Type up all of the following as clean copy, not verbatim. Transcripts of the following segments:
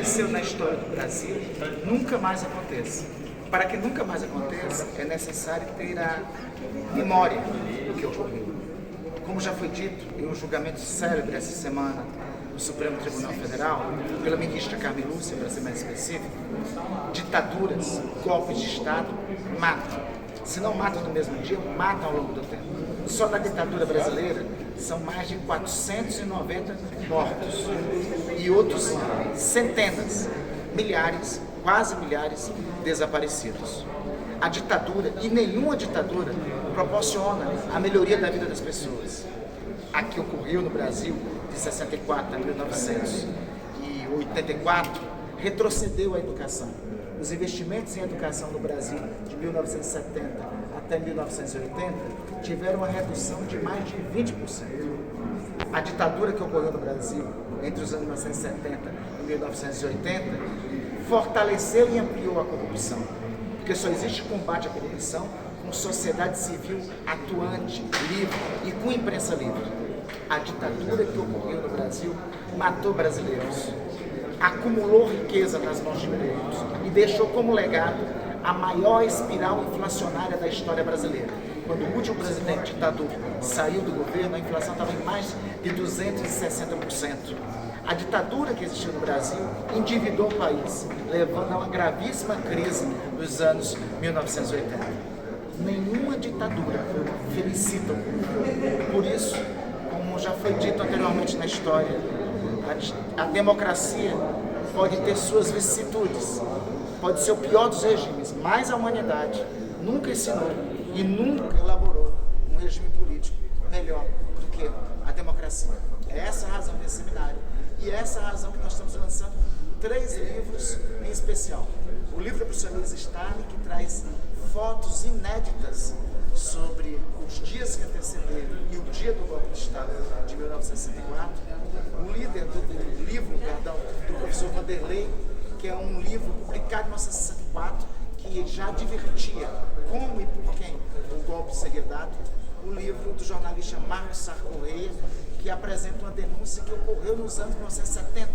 aconteceu na história do Brasil nunca mais aconteça. Para que nunca mais aconteça, é necessário ter a memória do que ocorreu. Como já foi dito em um julgamento célebre essa semana no Supremo Tribunal Federal, pela ministra Carmen Lúcia, para ser mais específico, ditaduras, golpes de Estado matam. Se não matam no mesmo dia, matam ao longo do tempo. Só na ditadura brasileira são mais de 490 mortos e outros centenas, milhares, quase milhares desaparecidos. A ditadura, e nenhuma ditadura, proporciona a melhoria da vida das pessoas. A que ocorreu no Brasil de 64 a 1984 retrocedeu a educação. Os investimentos em educação no Brasil de 1970 até 1980 tiveram uma redução de mais de 20%. A ditadura que ocorreu no Brasil entre os anos 1970 e 1980 fortaleceu e ampliou a corrupção, porque só existe combate à corrupção com sociedade civil atuante, livre e com imprensa livre. A ditadura que ocorreu no Brasil matou brasileiros, acumulou riqueza nas mãos de poucos e deixou como legado a maior espiral inflacionária da história brasileira. Quando o último presidente ditador saiu do governo, a inflação estava em mais de 260%. A ditadura que existiu no Brasil endividou o país, levando a uma gravíssima crise nos anos 1980. Nenhuma ditadura felicita o povo. Por isso, como já foi dito anteriormente na história, a democracia pode ter suas vicissitudes, pode ser o pior dos regimes, mas a humanidade nunca ensinou e nunca elaborou um regime político melhor do que a democracia. É essa a razão desse seminário e é essa a razão que nós estamos lançando 3 livros em especial. O livro do professor Luiz Stalin, que traz fotos inéditas sobre os dias que antecederam e o dia do golpe de Estado de 1964. O livro do professor Vanderlei, que é um livro publicado em 1964, que já advertia como e por quem o golpe seria dado. O livro do jornalista Marcos Sá Correia, que apresenta uma denúncia que ocorreu nos anos 1970,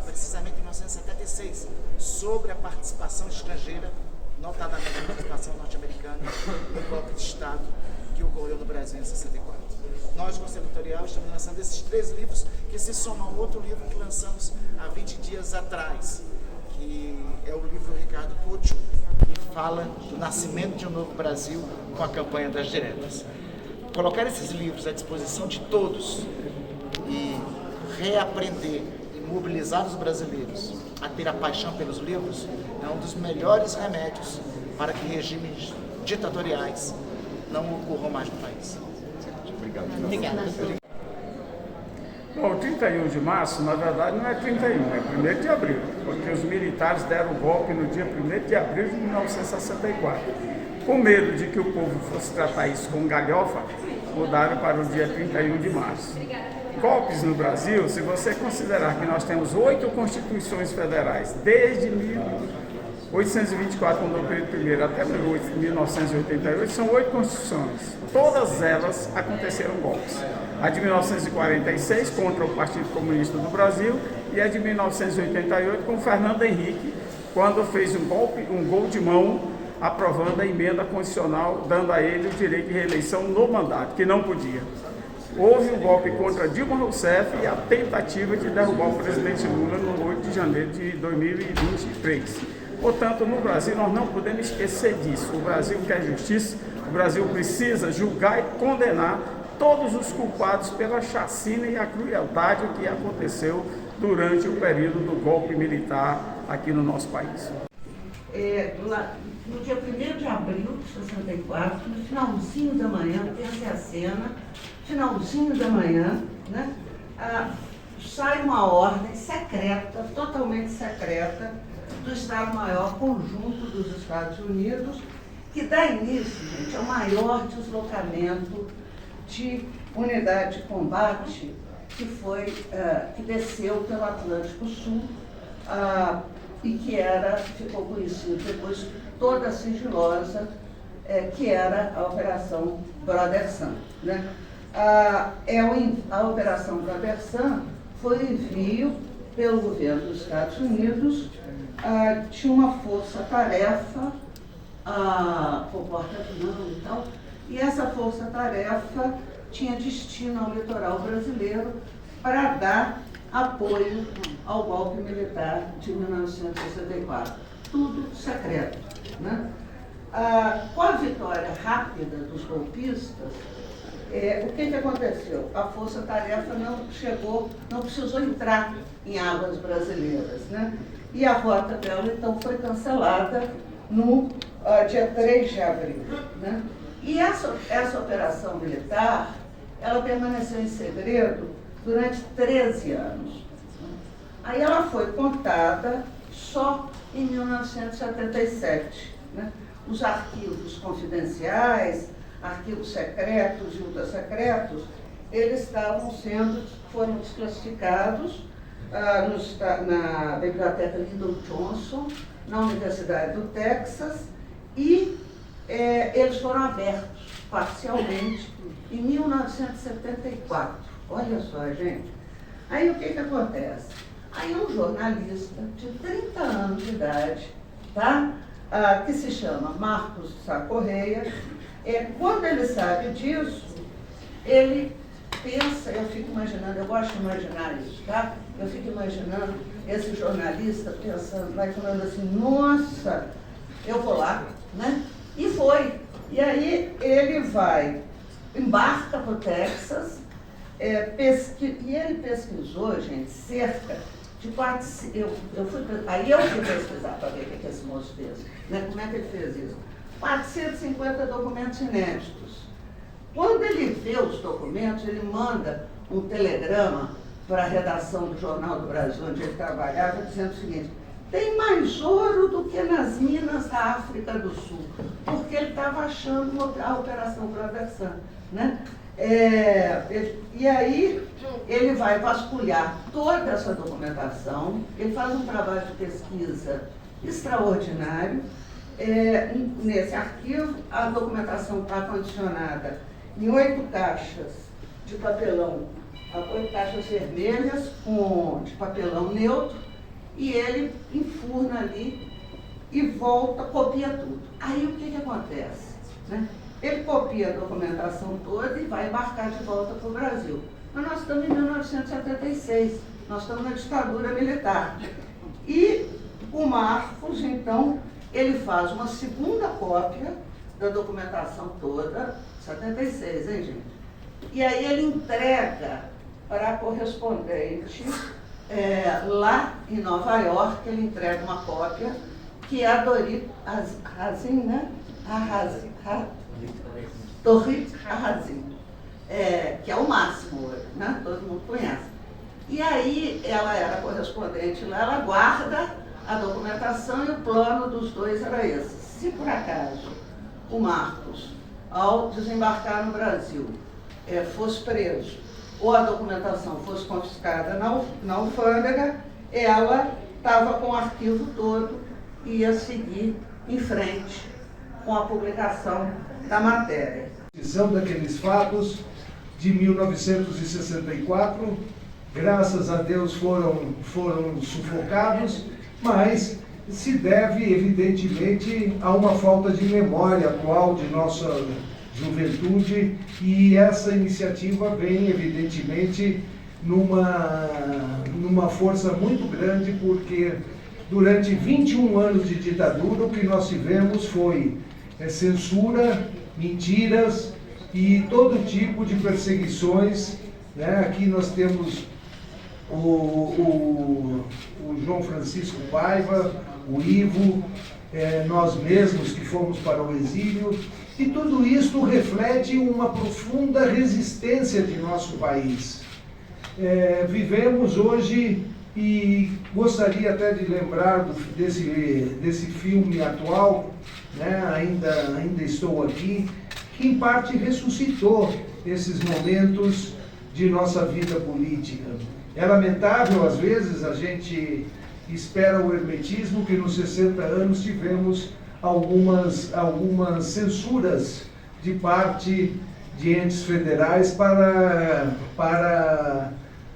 precisamente em 1976, sobre a participação estrangeira, notadamente a participação norte-americana, no golpe de Estado que ocorreu no Brasil em 64. Nós, do Conselho Editorial, estamos lançando esses 3 livros que se somam a outro livro que lançamos há 20 dias atrás, que é o livro Ricardo Couto, que fala do nascimento de um novo Brasil com a campanha das diretas. Colocar esses livros à disposição de todos e reaprender e mobilizar os brasileiros a ter a paixão pelos livros é um dos melhores remédios para que regimes ditatoriais não ocorram mais no país. Obrigada. Bom, o 31 de março, na verdade, não é 31, é 1º de abril, porque os militares deram o golpe no dia 1º de abril de 1964. Com medo de que o povo fosse tratar isso com galhofa, mudaram para o dia 31 de março. Golpes no Brasil, se você considerar que nós temos 8 constituições federais, desde 1824, quando o Pedro I, até 1988, são 8 constituições. Todas elas aconteceram golpes. A de 1946 contra o Partido Comunista do Brasil e a de 1988 com Fernando Henrique, quando fez um gol de mão, aprovando a emenda constitucional, dando a ele o direito de reeleição no mandato, que não podia. Houve um golpe contra Dilma Rousseff e a tentativa de derrubar o presidente Lula no 8 de janeiro de 2023. Portanto, no Brasil nós não podemos esquecer disso. O Brasil quer justiça, o Brasil precisa julgar e condenar todos os culpados pela chacina e a crueldade que aconteceu durante o período do golpe militar aqui no nosso país. No dia 1º de abril de 64, no finalzinho da manhã, pense a cena, finalzinho da manhã, né, sai uma ordem secreta, totalmente secreta, do Estado-Maior Conjunto dos Estados Unidos, que dá início, gente, ao maior deslocamento de unidade de combate que desceu pelo Atlântico Sul e que ficou conhecido depois toda a sigilosa, que era a Operação Brother Sun, né? A Operação Brother Sun foi o envio pelo governo dos Estados Unidos, tinha uma força-tarefa, por porta-avião e tal, e essa força-tarefa tinha destino ao litoral brasileiro para dar apoio ao golpe militar de 1964. Tudo secreto, né? Com a vitória rápida dos golpistas, o que aconteceu? A força-tarefa não precisou entrar em águas brasileiras, né? E a rota dela, então, foi cancelada no dia 3 de abril, né? E essa operação militar, ela permaneceu em segredo durante 13 anos. Aí ela foi contada só em 1977, né? Os arquivos confidenciais, arquivos secretos e ultrasecretos, eles foram desclassificados na Biblioteca Lyndon Johnson, na Universidade do Texas, e eles foram abertos parcialmente em 1974. Olha só, gente. Aí o que acontece? Aí um jornalista de 30 anos de idade, tá? Que se chama Marcos Sá Correia, quando ele sabe disso, ele pensa, eu fico imaginando, eu gosto de imaginar isso, tá? Eu fico imaginando esse jornalista pensando, vai falando assim, nossa, eu vou lá, né? E foi. E aí ele embarca para o Texas, e ele pesquisou, gente, cerca de 400. Aí eu fui pesquisar para ver o que esse moço fez, né? Como é que ele fez isso? 450 documentos inéditos. Quando ele vê os documentos, ele manda um telegrama para a redação do Jornal do Brasil, onde ele trabalhava, dizendo o seguinte: tem mais ouro do que nas minas da África do Sul, porque ele estava achando a Operação Proteção, né? E aí ele vai vasculhar toda essa documentação, ele faz um trabalho de pesquisa extraordinário. Nesse arquivo, a documentação está condicionada em 8 caixas de papelão, 8 caixas vermelhas de papelão neutro, e ele enfurna ali e volta, copia tudo. Aí o que acontece, né? Ele copia a documentação toda e vai embarcar de volta para o Brasil. Mas nós estamos em 1976, nós estamos na ditadura militar. E o Marcos, então, ele faz uma segunda cópia da documentação toda, 76, hein, gente? E aí ele entrega para a correspondente lá em Nova York, ele entrega uma cópia, que é a Dorit Harazim, né? Dorit Harazim, que é o máximo hoje, né? Todo mundo conhece. E aí ela era correspondente lá, ela guarda a documentação, e o plano dos dois era esse. Se por acaso o Marcos, ao desembarcar no Brasil, fosse preso, ou a documentação fosse confiscada na alfândega, ela estava com o arquivo todo e ia seguir em frente com a publicação da matéria. São daqueles fatos de 1964, graças a Deus foram sufocados, mas se deve, evidentemente, a uma falta de memória atual de nossa juventude, e essa iniciativa vem, evidentemente, numa força muito grande, porque durante 21 anos de ditadura, o que nós tivemos foi censura, mentiras e todo tipo de perseguições, né? Aqui nós temos o João Francisco Paiva, o Ivo, nós mesmos que fomos para o exílio, e tudo isso reflete uma profunda resistência de nosso país. Vivemos hoje, e gostaria até de lembrar desse filme atual, né? Ainda estou aqui, que em parte ressuscitou esses momentos de nossa vida política. É lamentável, às vezes, a gente espera o hermetismo, que nos 60 anos tivemos algumas censuras de parte de entes federais para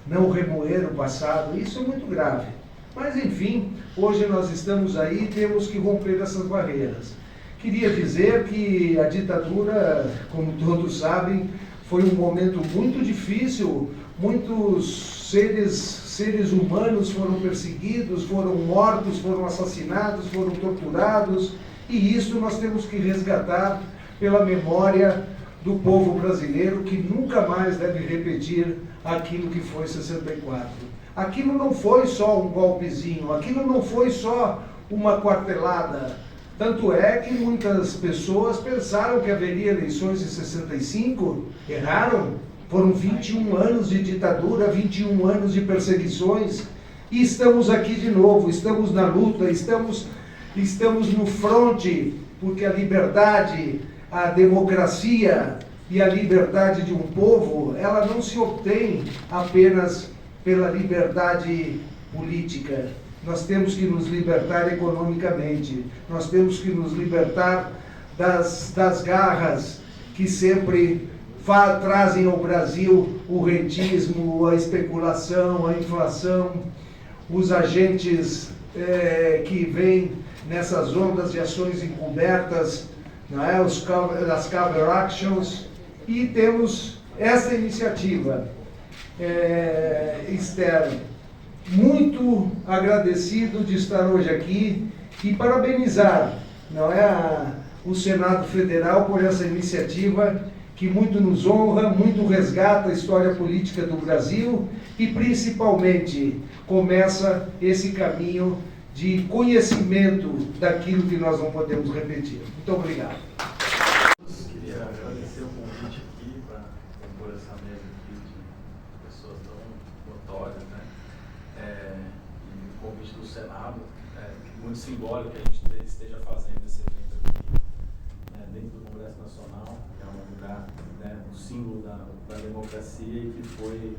não remoer o passado. Isso é muito grave. Mas, enfim, hoje nós estamos aí e temos que romper essas barreiras. Queria dizer que a ditadura, como todos sabem, foi um momento muito difícil. Muitos seres humanos foram perseguidos, foram mortos, foram assassinados, foram torturados, e isso nós temos que resgatar pela memória do povo brasileiro, que nunca mais deve repetir aquilo que foi 64. Aquilo não foi só um golpezinho, aquilo não foi só uma quartelada. Tanto é que muitas pessoas pensaram que haveria eleições em 65, erraram. Foram 21 anos de ditadura, 21 anos de perseguições, e estamos aqui de novo, estamos na luta, estamos no fronte, porque a liberdade, a democracia e a liberdade de um povo, ela não se obtém apenas pela liberdade política. Nós temos que nos libertar economicamente, nós temos que nos libertar das garras que sempre trazem ao Brasil o rentismo, a especulação, a inflação, os agentes que vêm nessas ondas de ações encobertas, não é? As cover actions, e temos essa iniciativa. Esther, muito agradecido de estar hoje aqui e parabenizar, não é, o Senado Federal por essa iniciativa que muito nos honra, muito resgata a história política do Brasil e principalmente começa esse caminho de conhecimento daquilo que nós não podemos repetir. Muito obrigado. Queria agradecer o convite aqui para compor essa mesa aqui de pessoas tão notórias, né? E o convite do Senado, muito simbólico que a gente esteja fazendo esse evento aqui, dentro do Congresso Nacional, que é um lugar, um símbolo da democracia e que foi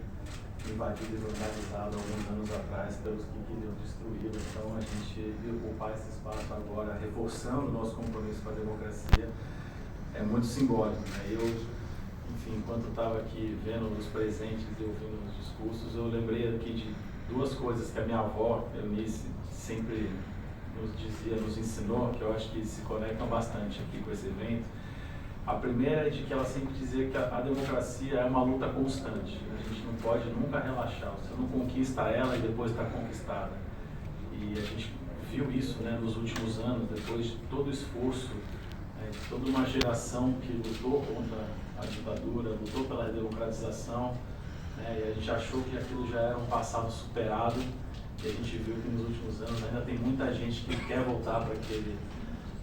invadido e vandalizado alguns anos atrás pelos que queriam destruí-lo. Então a gente ocupar esse espaço agora, reforçando o nosso compromisso com a democracia, é muito simbólico, né? Eu, enfim, enquanto estava aqui vendo os presentes e ouvindo os discursos, eu lembrei aqui de duas coisas que a minha avó, Eunice, sempre nos ensinou, que eu acho que se conectam bastante aqui com esse evento. A primeira é de que ela sempre dizia que a democracia é uma luta constante. A gente não pode nunca relaxar. Você não conquista ela e depois está conquistada. E a gente viu isso, né, nos últimos anos, depois de todo o esforço, de toda uma geração que lutou contra a ditadura, lutou pela democratização, e a gente achou que aquilo já era um passado superado. E a gente viu que nos últimos anos ainda tem muita gente que quer voltar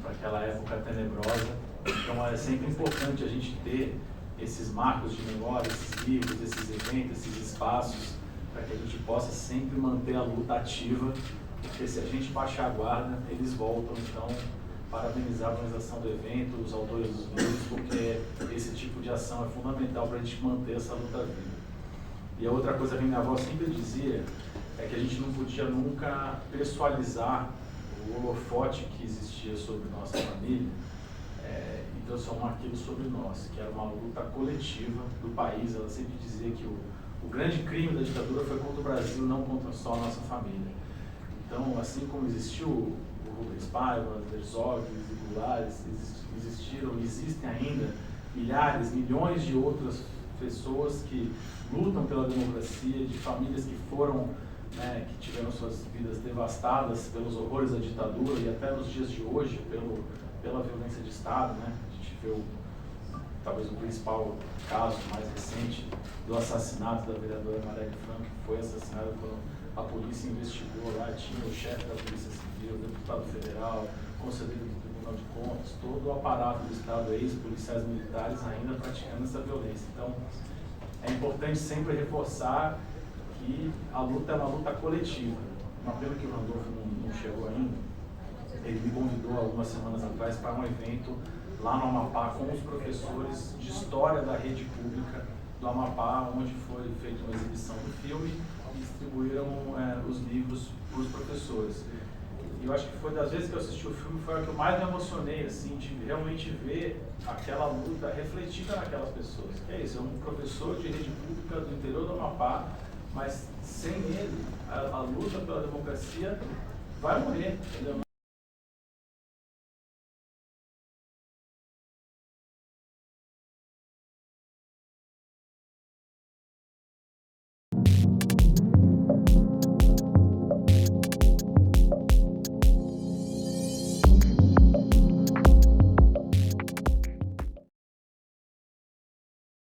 para aquela época tenebrosa. Então é sempre importante a gente ter esses marcos de memória, esses livros, esses eventos, esses espaços, para que a gente possa sempre manter a luta ativa, porque se a gente baixar a guarda, eles voltam. Então, parabenizar a organização do evento, os autores dos livros, porque esse tipo de ação é fundamental para a gente manter essa luta viva. E a outra coisa que minha avó sempre dizia é que a gente não podia nunca pessoalizar o holofote que existia sobre nossa família e transformar aquilo sobre nós, que era uma luta coletiva do país. Ela sempre dizia que o grande crime da ditadura foi contra o Brasil, não contra só a nossa família. Então, assim como existiu o Rubens Paiva, Herzog, os Goulares, existiram e existem ainda milhares, milhões de outras pessoas que lutam pela democracia, de famílias que foram, que tiveram suas vidas devastadas pelos horrores da ditadura e até nos dias de hoje pela violência de Estado, né? A gente vê talvez o principal caso mais recente do assassinato da vereadora Marielle Franco, que foi assassinada quando a polícia investigou lá, tinha o chefe da Polícia Civil, o deputado federal, conselheiro do Tribunal de Contas, todo o aparato do Estado, ex-policiais militares ainda praticando essa violência. Então, é importante sempre reforçar que a luta é uma luta coletiva. Uma pena que o Randolfo não chegou ainda. Ele me convidou algumas semanas atrás para um evento lá no Amapá com os professores de História da Rede Pública do Amapá, onde foi feita uma exibição do filme e distribuíram os livros para os professores. E eu acho que foi das vezes que eu assisti o filme, foi a que eu mais me emocionei, assim, de realmente ver aquela luta refletida naquelas pessoas. Que é isso, é um professor de rede pública do interior do Amapá, mas sem ele, a luta pela democracia vai morrer, entendeu?